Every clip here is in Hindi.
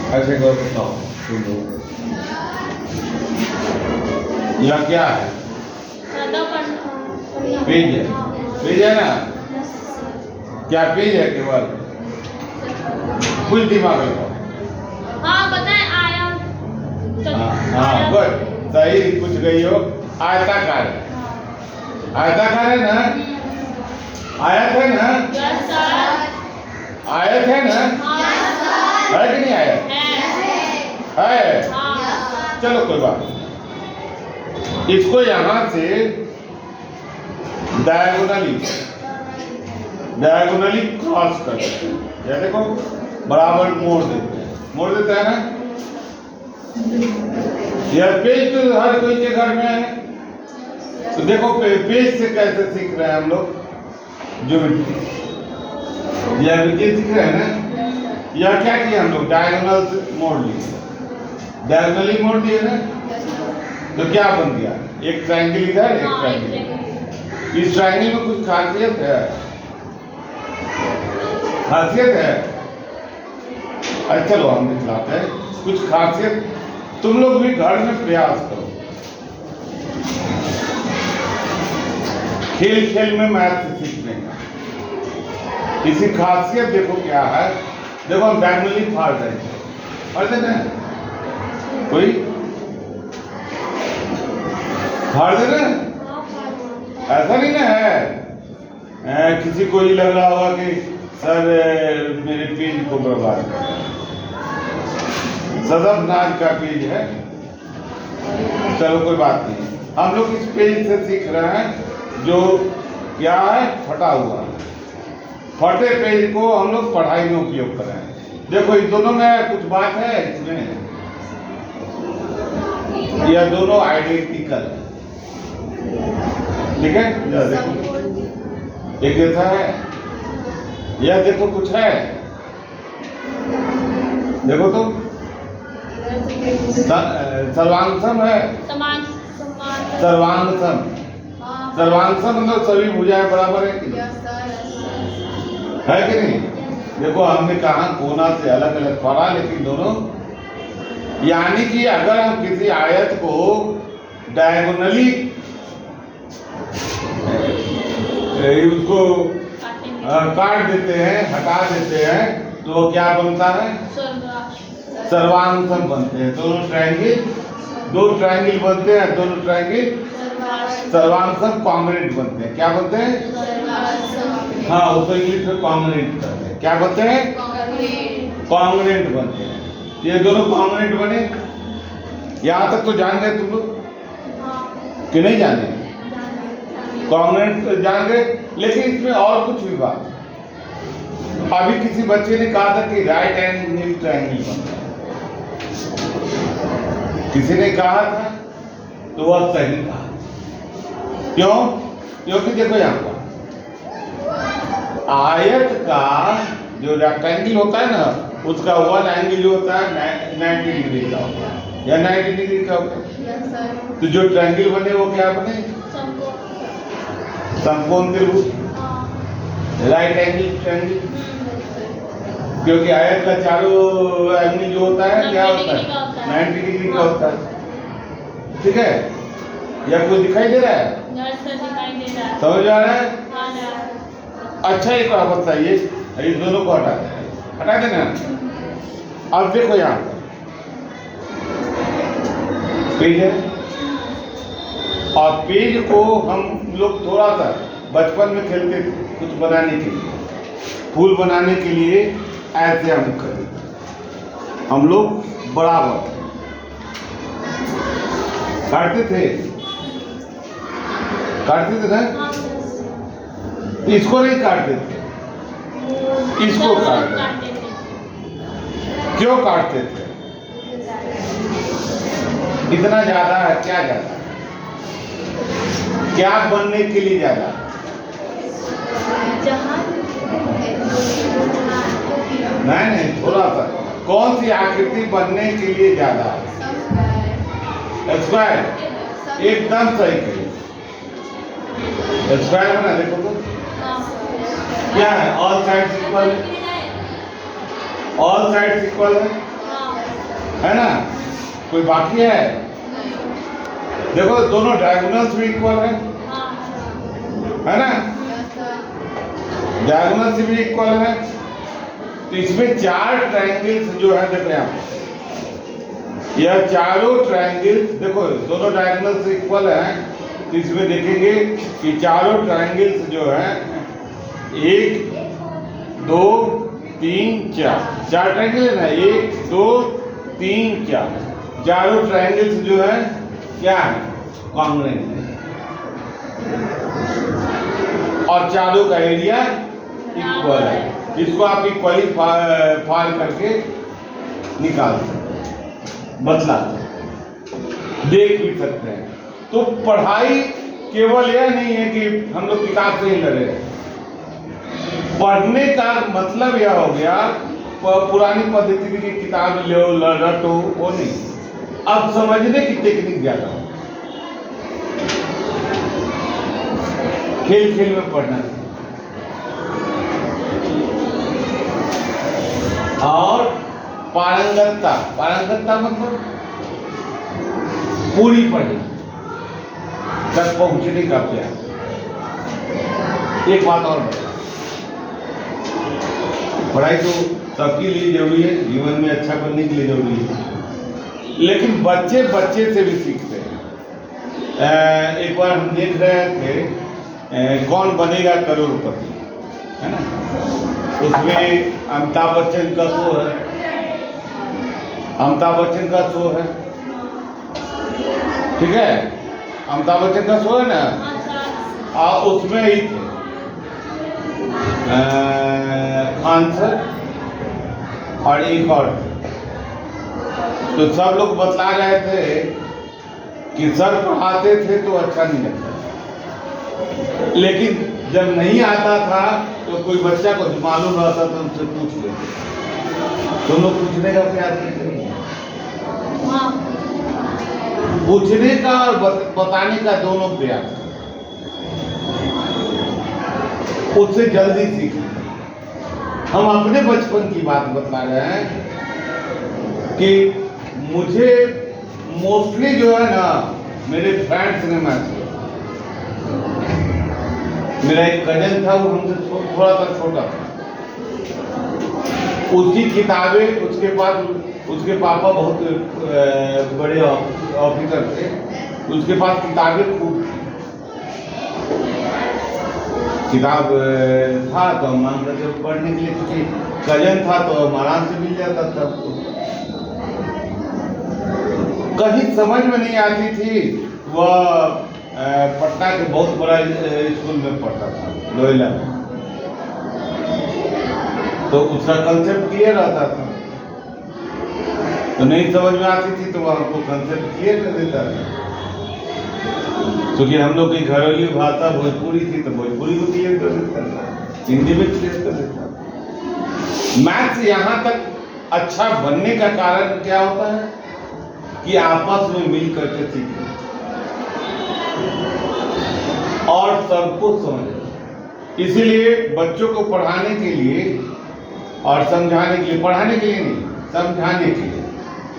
ऐसे करो, बताओ सुनो। यह क्या है? पेज है, पेज है ना? क्या पेज है केवल? कुछ दिमाग लगाओ। हाँ बताए आया। हाँ गुड, सही कुछ गई हो। आयताकार है, आयताकार है ना? आयत है ना? Yes sir. आयत है ना? है कि नहीं आयत? है। चलो कोई बात नहीं। इसको यहां से डायगोनली क्रॉस कर देते हैं। या देखो बराबर मोड़ देते हैं, मोड़ देते हैं ना? यह पेज तो हर कोई के घर में है। तो देखो पेज से कैसे सीख रहे हैं हम लोग ज्योमेट्री। यह विजय सीख रहे हैं ना? यह क्या किया हम लोग? डायगोनल मोड़ लिए, डायगोनली मोड़ दिए ना? तो क्या बन गया? एक ट्रायंगल इधर, एक ट्रायंगल। इस ट्रायंगल में कुछ खासियत है? खासियत है? अच्छा चलो हम दिखलाते हैं कुछ खासियत। तुम लोग भी घर में प्रयास करो। खेल खेल में मैथ सीखने का इसी खासियत देखो क्या है। देखो हम डायगोनली फाड़ रहे हैं, फाड़ देना है कोई? फाड़ देना ऐसा नहीं ना है। किसी को ही लग रहा होगा कि सर मेरे पेज को बर्बाद कर, सदब नाज का पेज है। चलो कोई बात नहीं, हम लोग इस पेज से सीख रहे हैं जो क्या है, फटा हुआ। फटे पेज को हम लोग पढ़ाई में उपयोग कर रहे हैं। देखो इस दोनों में कुछ बात है इसमें, यह दोनों आइडेंटिकल है, ठीक है? देखो एक जैसा है। यह देखो कुछ है, देखो तो सर्वांगसम है। सर्वांगसम, सर्वांगसम मतलब सभी भुजाएं बराबर है कि नहीं? है कि नहीं? देखो हमने कहा कोना से अलग अलग पढ़ा, लेकिन दोनों, यानी कि अगर हम किसी आयत को डायगोनली उसको काट देते हैं, हटा देते हैं, तो क्या बनता है? सर्वांगसम बनते हैं। दोनों ट्रायंगल, दो ट्रायंगल बनते हैं, दोनों ट्रायंगल सर्वांगसम कॉन्ग्रुएंट बनते हैं। क्या बनते हैं? हाँ, उसको इंग्लिश में कॉन्ग्रुएंट कहते हैं। क्या बनते हैं? कॉन्ग्रुएंट बनते हैं। ये दोनों कॉन्ग्रुएंट बने। यहाँ तक तो जान गए तुम लोग कि नहीं जाने? कॉन्ग्रुएंट जान गए, लेकिन इसमें और कुछ भी बात। अभी किसी बच्चे ने कहा था कि राइट एंगल ट्रायंगल बनता है, किसी ने कहा था, तो वह सही कहा। क्यों? क्योंकि देखो यहाँ पर आयत का जो रेक्टेंगल होता है ना, उसका वन एंगल जो होता है 90 डिग्री का होता है, या 90 डिग्री का होता है। तो जो ट्रायंगल बने वो क्या बने? समकोण त्रिभुज, राइट एंगल ट्रायंगल। क्योंकि आयत का चारों एंगल जो होता है क्या होता है? 90 डिग्री का होता है, ठीक है? या कोई दिखाई दे रहा है? समझ आ रहा है? अच्छा एक बात बताइए, इस दोनों को हटा देना, हटा देना। अब देखो यहाँ पर पेज है, और पेज को हम लोग थोड़ा सा बचपन में खेलते थे कुछ बनाने के लिए, फूल बनाने के लिए ऐसे हम करते, हम लोग बराबर काटते थे ना? इसको नहीं काटते थे, इसको काटते थे। क्यों काटते थे? इतना ज्यादा है, क्या ज्यादा? क्या बनने के लिए ज्यादा? नहीं, थोड़ा सा। कौन सी आकृति बनने के लिए ज्यादा? स्क्वायर, एकदम सही कही। स्क्वायर बना, देखो तो क्या है? ऑल साइड्स इक्वल है, ऑल साइड्स इक्वल है, है ना? कोई बाकी है? देखो दोनों डायगोनल्स भी इक्वल है ना? डायगोनल्स भी इक्वल है। तो इसमें 4 ट्रायंगल्स जो है, देखो यहाँ यह चारों ट्रायंगल्स, देखो दोनों डायगोनल्स इक्वल है। तो इसमें देखेंगे कि चारों ट्रायंगल्स जो है 1 2 3 4 ट्रायंगल है ना, 1 2 3 4 चारों ट्रायंगल्स जो है क्या है, कॉन्ग्रुएंट है और चारों का एरिया इक्वल है। इसको आप इक्वली फाड़ करके निकाल सकते, बतला सकते, देख भी सकते हैं। तो पढ़ाई केवल यह नहीं है कि हम लोग किताब से ही लगे। पढ़ने का मतलब यह हो गया पुरानी पद्धति की किताब लो रटो, वो नहीं। अब समझने की टेक्निक ज्यादा हो, खेल खेल में पढ़ना और पारंगतता मतलब पूरी पढ़ी तक पहुंचने का प्रयास। एक बात और, पढ़ाई तो सबके लिए जरूरी है, जीवन में अच्छा बनने के लिए जरूरी है, लेकिन बच्चे से भी सीखते हैं। एक बार हम देख रहे थे कौन बनेगा करोड़पति, है ना? उसमें अमिताभ बच्चन का शो है, ठीक है? अमिताभ बच्चन का शो है ना, उसमें ही थे खान सर और एक और। तो सब लोग बतला रहे थे कि सर पढ़ाते थे तो अच्छा नहीं लगता, लेकिन जब नहीं आता था तो कोई बच्चा को मालूम रहता तो उनसे पूछ लेते। तुम लोग पूछने का प्रयास नहीं, पूछने का और बताने का दोनों प्रयास, उससे जल्दी सीखें। हम अपने बचपन की बात बता रहे हैं कि मुझे मोस्टली जो है ना, मेरे फ्रेंड्स ने मैथ, मेरा एक कजन था, वो हमसे थोड़ा सा छोटा था, उसकी किताबें, उसके पापा बहुत बड़े ऑफिसर थे, उसके पास किताबें खूब थी। किताब था तो हम मान करके पढ़ने के लिए, क्योंकि कजन था तो आराम से मिल जाता था। कहीं समझ में नहीं आती थी, वह पटना के बहुत बड़ा स्कूल में पढ़ता था, लोहिला में, तो उसका कंसेप्ट क्लियर रहता था। तो नहीं समझ में आती थी तो वह हमको कंसेप्ट क्लियर कर देता था, क्योंकि हम लोग की घरेलू भाषा भोजपुरी थी तो भोजपुरी को क्लियर कर देता था, हिंदी में क्लियर कर देता था। मैथ्स यहाँ तक अच्छा बनने का कारण क्या होता है कि आपस में मिल करके सीखते और सबको समझ। इसीलिए बच्चों को पढ़ाने के लिए और समझाने के लिए, पढ़ाने के लिए नहीं, समझाने के लिए,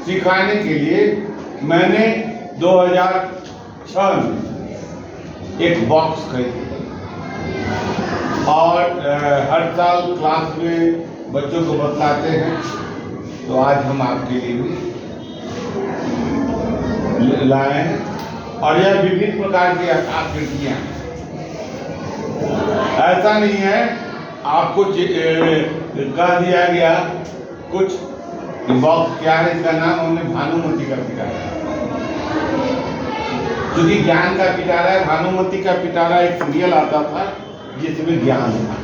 सिखाने के लिए मैंने 2006 में एक बॉक्स खरीदी और हर साल क्लास में बच्चों को बतलाते हैं। तो आज हम आपके लिए भी लाए हैं और यह विभिन्न प्रकार की आकृतियां। ऐसा नहीं है आपको कह दिया गया कुछ बॉक्स क्या है, इसका नाम हमने भानुमति का पिटारा, क्योंकि ज्ञान का पिटारा है। भानुमति का पिटारा एक सीरियल आता था जिसमें ज्ञान था।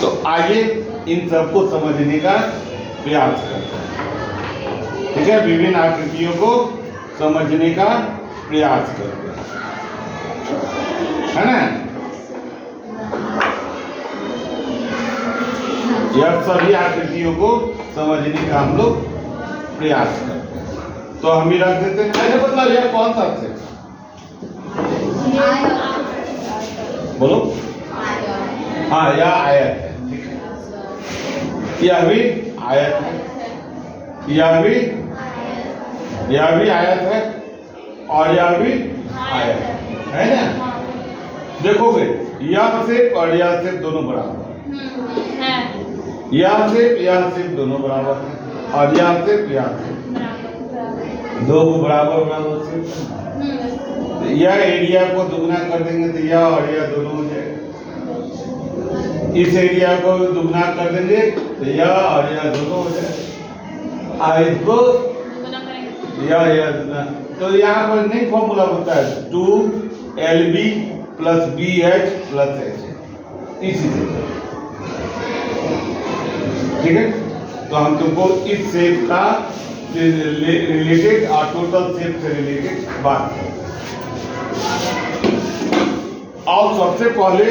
तो आइए इन सबको समझने का प्रयास करते हैं, ठीक है? विभिन्न आकृतियों को समझने का प्रयास करते हैं, है ना? यह सभी आकृतियों को समझने का हम लोग प्रयास करते हैं। तो हम ही रख देते हैं। ऐसे मतलब यह कौन सा है? बोलो। हाँ, यह आयत है, ठीक है? यह भी आयत है। यह भी आयत है और यह भी आयत है ना। देखोगे यह शेप और यह शेप दोनों बराबर है। यह शेप दोनों बराबर है और यह शेप दो को बराबर शेप। यह एरिया को दुगना कर देंगे तो यह और यह दोनों हो जाएगा। इस एरिया को दुगना कर देंगे तो यह और यह दोनों हो जाएगा। और इसको यह तो यहाँ पर नहीं फॉर्मूला होता है 2LB + BH + H इसी से। ठीक है, तो हम तुमको इस शेप का रिलेटेड और टोटल शेप से रिलेटेड बात करें। और सबसे पहले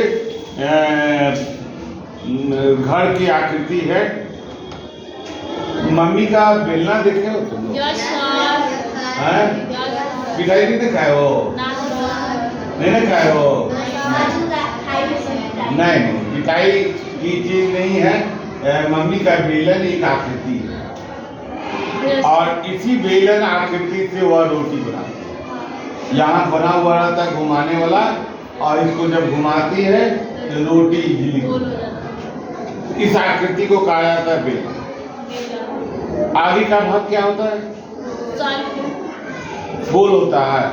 घर की आकृति है। मम्मी का बेलना देखे हो तुम लोग? हैं? पिटाई नहीं दिखाए हो? नहीं दिखाए हो? नहीं, पिटाई की चीज नहीं है। मम्मी का बेलन एक आकृति है और इसी बेलन आकृति से वह रोटी बनाती है। यहाँ बना हुआ रहता है घुमाने वाला और इसको जब घुमाती है तो रोटी इजीली इस आकृति को कहा जाता है बेलन। आगे का भाग क्या होता है? गोल होता है।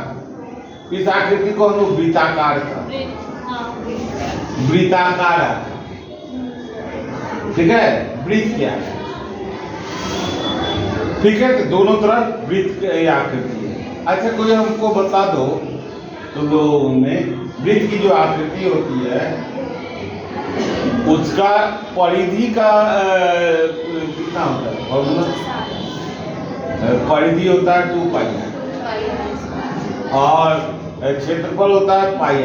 इस आकृति को हम लोग वृत्ताकार है। ठीक है, वृत्त क्या है? ठीक है, तो दोनों तरफ वृत्त की आकृति है। अच्छा, कोई हमको बता दो तुम लोगों में वृत्त की जो आकृति होती है उसका परिधि का कितना होता है? परिधि होता है 2 पाई और क्षेत्रफल होता है पाई।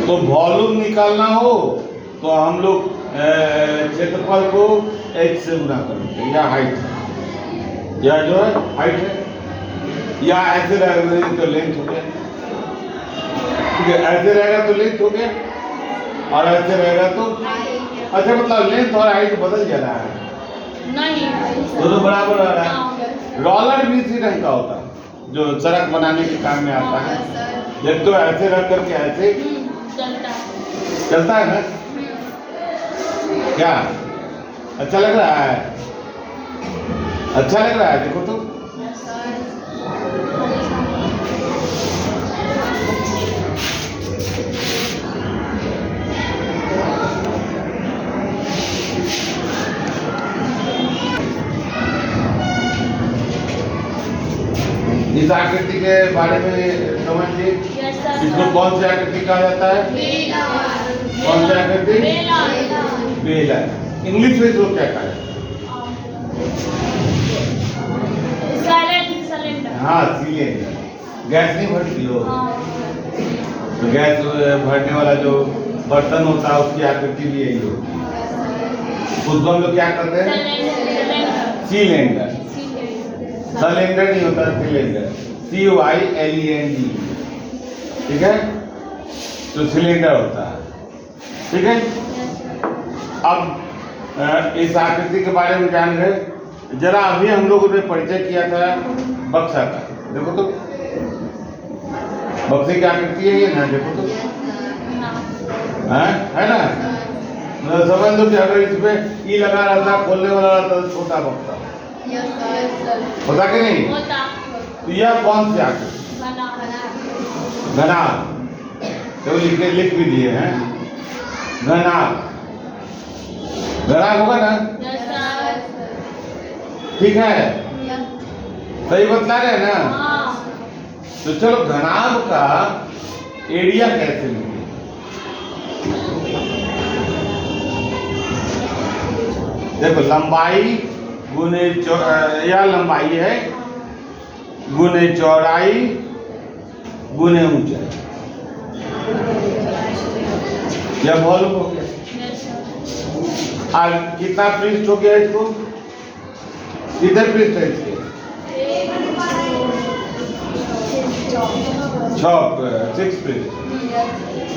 तो वॉल्यूम निकालना हो तो हम लोग क्षेत्रफल को h से गुना करेंगे। या हाइट, या जो है हाइट है, या ऐसे रहेगा तो लेंथ हो गया। ठीक है, ऐसे रहेगा तो लेंथ हो गया और ऐसे रहेगा तो अच्छा, मतलब लेंथ और हाइट बदल जा रहा है नहीं, दोनों बराबर आ रहा है। रोलर भी इसी रंग का होता है जो सड़क बनाने के काम में आता है। जब तो ऐसे रख करके ऐसे चलता है ना। क्या अच्छा लग रहा है? अच्छा लग रहा है, देखो तो। इस आकृति के बारे में समझिए। इसको कौन सी आकृति कहा जाता है? कौन सी आकृति? बेलन। इंग्लिश में इसको क्या कहा जाता है? हाँ, सिलेंडर। गैस नहीं भरती हो तो गैस भरने वाला जो बर्तन होता है उसकी आकृति भी यही होती है। उसको हम लोग क्या करते हैं? सिलेंडर। सिलेंडर नहीं होता, सिलेंडर CYLEND। ठीक है, तो सिलेंडर होता है। ठीक है, अब इस आकृति के बारे में जान गए। जरा अभी हम लोगों ने परिचय किया था बक्सा का। देखो तो बक्से की आकृति है ये ना, देखो तो है ना। समझ लो कि अगर इसमें ई लगा रहता, खोलने वाला रहता तो छोटा बक्सा होता कि नहीं? तो यह कौन सी आकृति? घनाभ। तो लिख भी दिए हैं घनाभ। घनाभ होगा ना? ठीक है, सही बतला रहे हैं ना। तो चलो घनाभ का एरिया कैसे मिले? देखो, लंबाई गुने यह लंबाई है गुने चौड़ाई गुने ऊंचाई। यह वॉल्यूम हो गया। और कितना पृष्ठ हो गया इसको? किधर पृष्ठ है इसके? 6 पृष्ठ।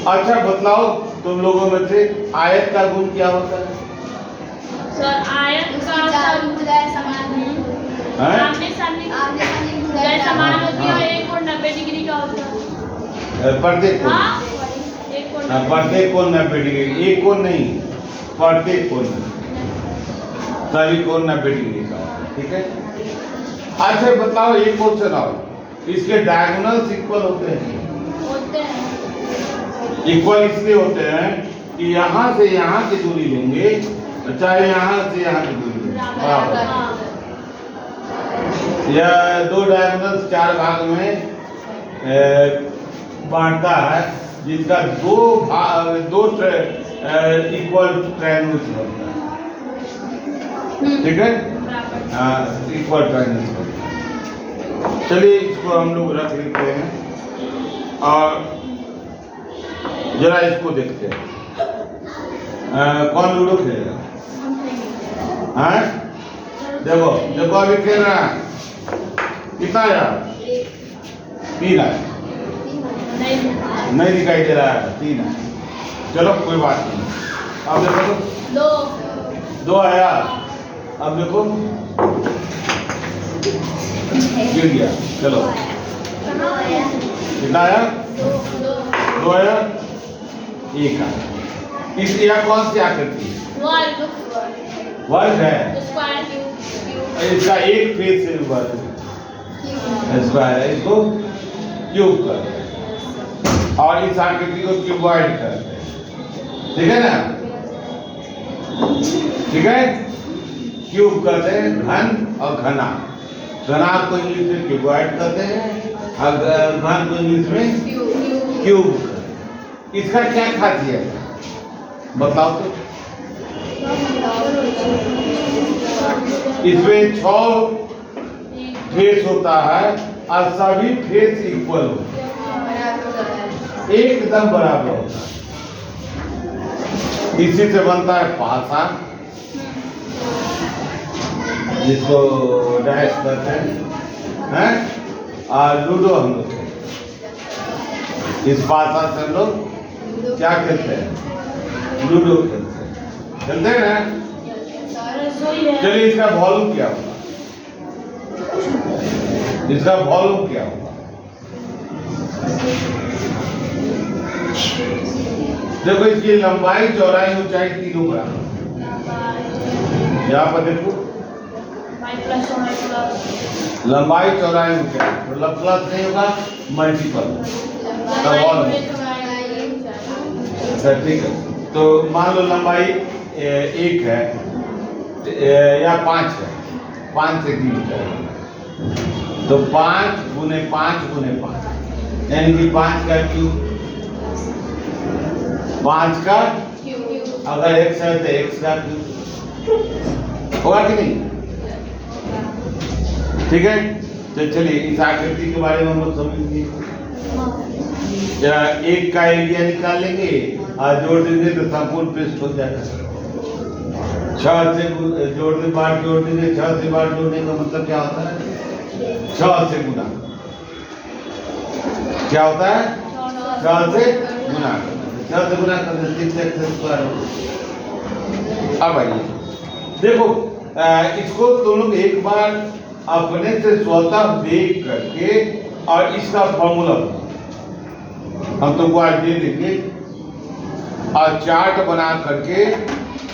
अच्छा, बतलाओ तुम लोगों में से आयत का गुण क्या होता है? सर आयत का हैं? आमने सामने भुजाएं समान होती है और एक कोण 90 डिग्री का होता है। प्रत्येक कोण, हाँ एक कोण प्रत्येक कोण 90 डिग्री, एक कोण नहीं, प्रत्येक कोण, सभी कोण 90 डिग्री का, ठीक है। अच्छा बताओ, एक क्वेश्चन आओ, इसके डायगोनल्स इक्वल होते हैं? होते हैं। इक्वल इसलिए होते हैं कि यहाँ से यहाँ की दूरी लेंगे, चाहे यहाँ से यहाँ की दूरी लेंगे, बराबर। यह दो डायगोनल्स 4 भाग में बांटता है, जिसका दो इक्वल ट्रायंगल्स होता है, ठीक है। इक्वल ट्रायंगल्स होता है। चलिए इसको हम लोग रख लेते हैं और जरा इसको देखते हैं। कौन लूडो खेलेगा? हाँ देखो देखो, अभी खेल रहा है, कितना आया? 3 आया, नहीं दिखाई दे रहा है, 3 है। चलो कोई बात नहीं। अब देखो तो 2 आया, अब देखो गिर गया। चलो कितना आया? 2 आया, 1 आया। इस या कौन सी आकृति? वर्ग है, इसका एक फेस से वर्ग स्क्वायर है, इसको क्यूब करते हैं और इस आकृति को क्यूबॉइड करते हैं, ठीक है ना, ठीक है। क्यूब करते हैं, घन और घना, घना को इंग्लिश में क्यूबॉइड करते हैं और घन को इंग्लिश में क्यूब। इसका क्या खासियत है बताओ तो? इसमें 6 फेस होता है और सभी फेस इक्वल होते हैं, एकदम बराबर होता है। इसी से बनता है पासा, जिसको डैश करते हैं, और लूडो हम लोग इस पासा से हम लोग क्या खेलते हैं? लूडो खेलते हैं, खेलते हैं ना। चलिए इसका वॉल्यूम क्या होगा? इसका वॉल्यूम क्या होगा? देखो इसकी लंबाई चौड़ाई ऊंचाई तीनों बराबर। यहाँ पर देखो लंबाई चौड़ाई ऊंचाई, मतलब प्लस नहीं होगा, मल्टीपल। ठीक है, तो मान लो लंबाई 1 है या 5 है, 5 सेंटीमीटर, तो 5 गुने 5 गुने 5, यानी कि 5 का क्यूब, 5 का अगर x है तो x का क्यूब होगा कि नहीं? ठीक है, तो चलिए इस आकृति के बारे में हम लोग समझेंगे। 1 का एरिया निकाल लेंगे और जोड़ देंगे तो संपूर्ण पृष्ठ हो जाएगा। 6 से जोड़ दे, बार जोड़ देंगे, 6 से बार जोड़ने का मतलब क्या होता है? 6 से गुना, क्या होता है? 6 से गुना, 6 से गुना करते 6x स्क्वायर। अब आइए देखो, इसको तुम लोग एक बार अपने से स्वतः देख करके और इसका फॉर्मूला हम तुमको आज दे देंगे और चार्ट बना करके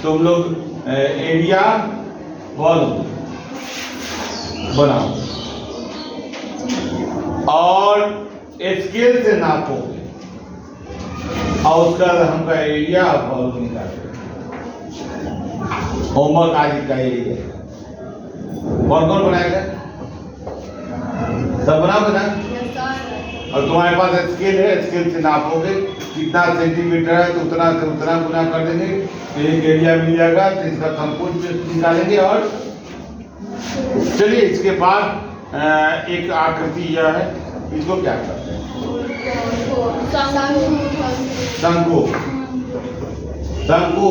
तुम लोग एरिया वॉल्यूम बनाओ और स्केल से नापोगे और उसका हमका एरिया वॉल्यूम निकालोगे। होमवर्क आज का एरिया कौन कौन बनाएगा? सब बनाओगे ना? और तुम्हारे पास स्केल है, स्केल से नापोगे कितना सेंटीमीटर है तो उतना से उतना गुना कर देंगे तो एक एरिया मिल जाएगा। तो इसका संपूर्ण निकालेंगे और चलिए इसके बाद एक आकृति यह है, इसको क्या करते हैं? शंकु। शंकु,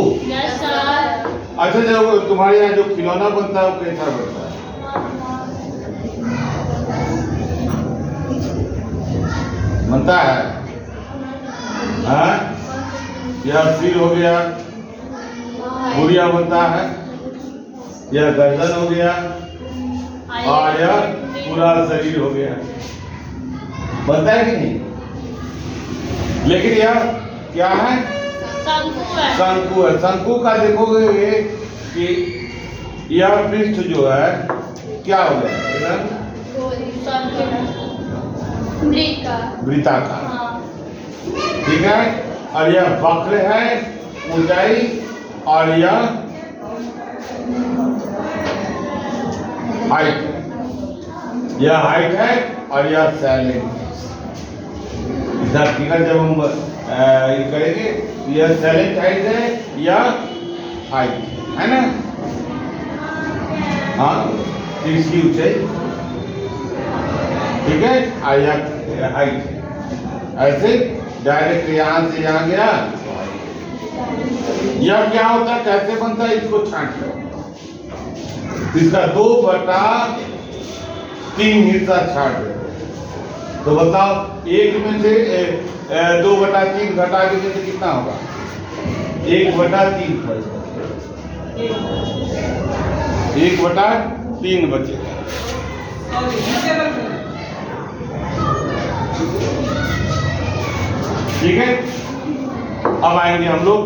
अच्छा जब तुम्हारे यहाँ जो खिलौना बनता है वो कैसा बनता है? बनता है हाँ? यह सिर हो गया, गुड़िया बनता है, यह गर्दन हो गया और यह पूरा शरीर हो गया। बनता है कि नहीं? लेकिन यह क्या है? शंकु है। शंकु है। शंकु का देखोगे कि यह पृष्ठ जो है क्या हो गया? वृत्ताकार। हाँ। ठीक है। और यह वक्र है, ऊंचाई, और यह हाइट है। यह हाइट है और यह सैलेंट है। इसका फिगर जब हम ये करेंगे, यह सैलेंट हाइट है या हाइट है ना? हाँ, इसकी ऊंचाई, ठीक है, और यह हाइट है। ऐसे डायरेक्ट यहाँ से यहाँ गया। यह क्या होता है, कैसे बनता है, इसको छांट लो। इसका 2/3 हिस्सा छाट दो। तो बताओ, एक में से 2/3 घटा के तो कितना होगा? 1/3 बचेगा। 1/3 बचेगा। ठीक है। अब आएंगे हम लोग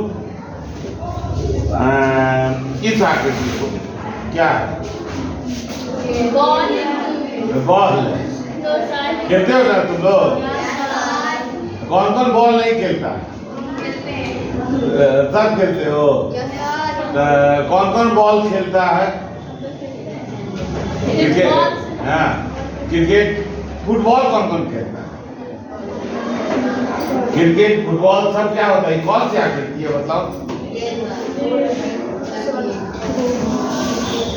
इस आकृति को। क्या है? बॉल खेलते हो ना तुम लोग? कौन कौन बॉल नहीं खेलता? सब खेलते हो। कौन कौन बॉल खेलता है? क्रिकेट। हाँ, क्रिकेट। फुटबॉल कौन कौन खेलता है? क्रिकेट, फुटबॉल सब क्या होता है? कौन सी आकृति है बताओ?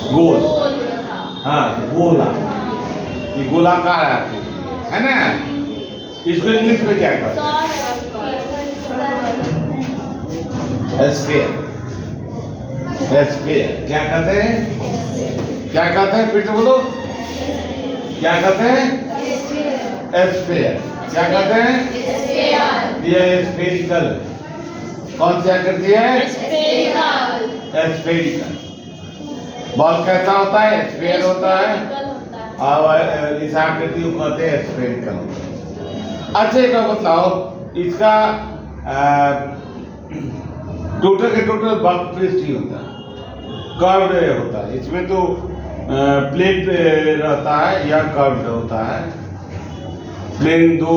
गोल। हाँ, गोला। ये गोलाकार है ना? इसको इंग्लिश में क्या कहते हैं? स्फीयर। स्फीयर क्या कहते हैं? क्या कहते हैं? फिर से बोलो, क्या कहते हैं? स्फीयर। क्या कहते हैं? ये स्फेरिकल। कौन सी आकृति है? स्फेरिकल। बॉल कैसा होता है? स्फीयर होता है। और इस आकृति को कहते हैं स्फेरिकल। अच्छा, एक बात बताओ, इसका टोटल के टोटल वक्र ही होता है, कर्व होता है। इसमें तो प्लेट रहता है या कर्व होता है। प्लेन 2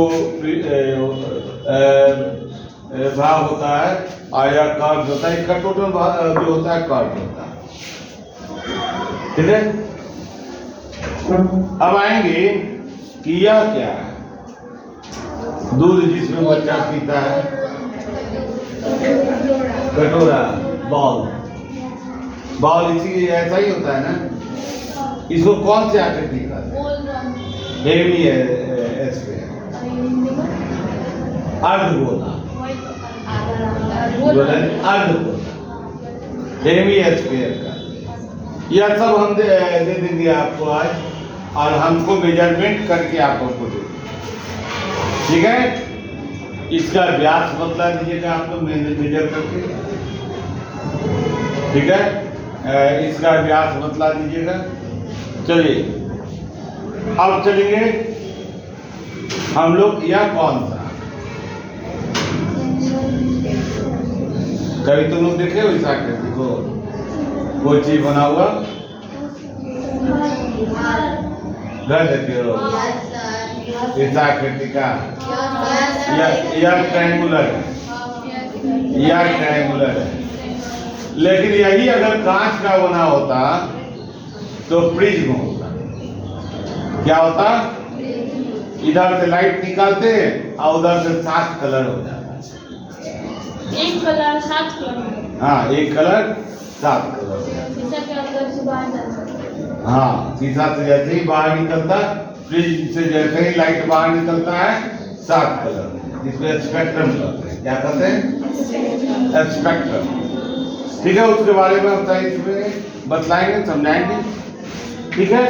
भाग होता है और यह कर्व होता है। इसका टोटल जो होता है कर्व होता है। ठीक है। अब आएंगे कि यह क्या है? दूध जिसमें बच्चा पीता है, कटोरा, बॉल। बॉल इसी ऐसा ही होता है ना? इसको कौन से आकृति कहते हैं? हेमी स्फीयर, अर्धगोला। अर्धगोला, हेमी स्फीयर का। यह सब हम दे देंगे आपको आज, और हमको मेजरमेंट करके आप हमको दे। ठीक है। इसका व्यास बतला दीजिएगा आप लोग मेजर करके। ठीक है। इसका व्यास बतला दीजिएगा। चलिए, अब चलेंगे हम लोग। यह कौन सा? कभी तुम लोग देखे हो इस आकृति को? कोई चीज बना हुआ घर देते हो? इस आकृति का यह ट्रायंगुलर है। यह ट्रायंगुलर है। लेकिन यही अगर कांच का बना होता तो प्रिज्म होता। क्या होता? इधर से लाइट निकालते और उधर से 7 कलर हो जाता। एक कलर 7 कलर। हाँ, एक कलर 7 कलर। शीशा के अंदर से बाहर जाता। हाँ, शीशा से जैसे ही बाहर निकलता, फ्रिज से जैसे ही लाइट बाहर निकलता है, 7 कलर, जिसमें स्पेक्ट्रम कहते हैं। क्या कहते हैं? स्पेक्ट्रम। ठीक है। उसके बारे में हम साइंस में बतलाएंगे, समझाएंगे। ठीक है।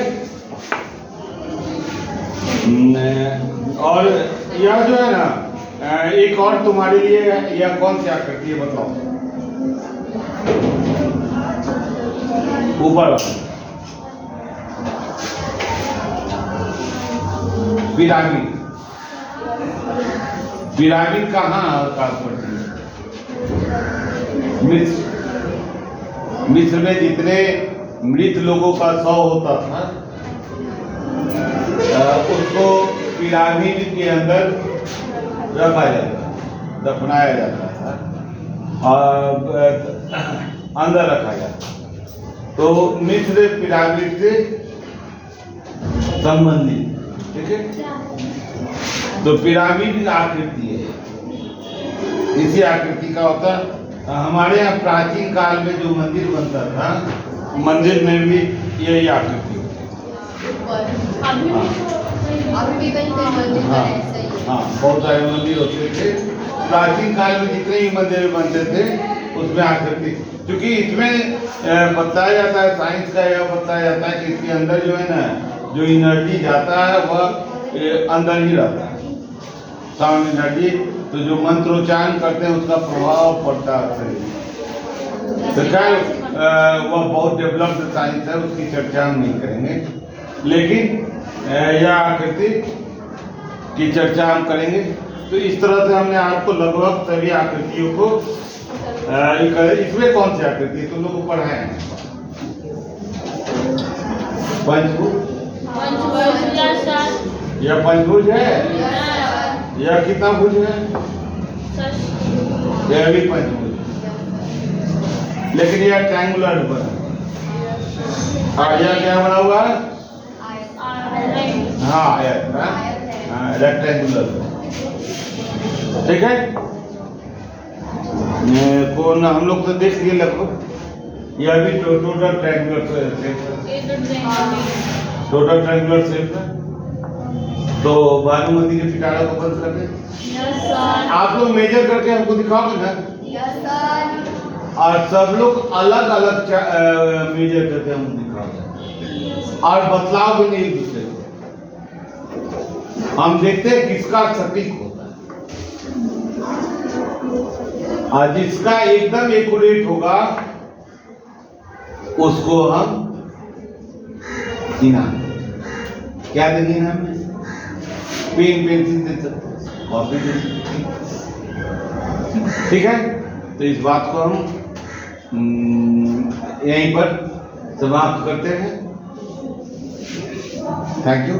और यह जो है ना, एक और तुम्हारे लिए यह कौन सी आकृति है बताओ? ऊपर वाला पिरामिड। पिरामिड कहाँ काज पड़ती है? मिस्र में जितने मृत लोगों का शव होता था उसको पिरामिड के अंदर रखा जाता, दफनाया जाता था और अंदर रखा जाता। तो मिस्र पिरामिड से संबंधित, ठीक है। तो पिरामिड आकृति है, इसी आकृति का होता। हमारे यहाँ प्राचीन काल में जो मंदिर बनता था, मंदिर में भी यही आकृति अभी भी कहीं मंदिर हाँ ऐसा ही है। हाँ, बहुत सारे मंदिर होते थे प्राचीन काल में, जितने ही मंदिर बनते थे उसमें आकृति, क्योंकि इसमें बताया जाता है, साइंस का यह बताया जाता है कि इसके अंदर जो है ना, जो एनर्जी जाता है वह अंदर ही रहता है, साउंड एनर्जी। तो जो मंत्रोच्चारण करते हैं उसका प्रभाव पड़ता है। तो खैर वह बहुत डेवलप्ड साइंस है, उसकी चर्चा हम नहीं करेंगे, लेकिन यह आकृति की चर्चा हम करेंगे। तो इस तरह से हमने आपको लगभग सभी आकृतियों को इसमें कौन सी आकृति तुम लोग को पढ़ाए हैं? पंचभुज, यह पंचभुज है, यह कितना भुज है? यह भी पंचभुज, लेकिन यह ट्रायंगुलर बना, और यह क्या बना हुआ है? हाँ आयत, हाँ रेक्टेंगुलर, ठीक है। कौन हम लोग तो देख लिए लगभग। यह भी टोटल ट्रायंगुलर शेप है, टोटल ट्रायंगुलर शेप है। तो बालूमती के पिटारा को बंद कर दे। आप लोग मेजर करके हमको दिखाओगे ना? Yes sir. और सब लोग अलग अलग मेजर करके हमको दिखाओगे और बतलाव भी नहीं एक दूसरे को। हम देखते हैं किसका सटीक होता है, और जिसका एकदम एक्यूरेट होगा उसको हम इनाम, क्या देंगे इनाम में? पेन पेंसिल दे सकते, कॉपी दे सकते, ठीक है। तो इस बात को हम यहीं पर समाप्त करते हैं। Thank you.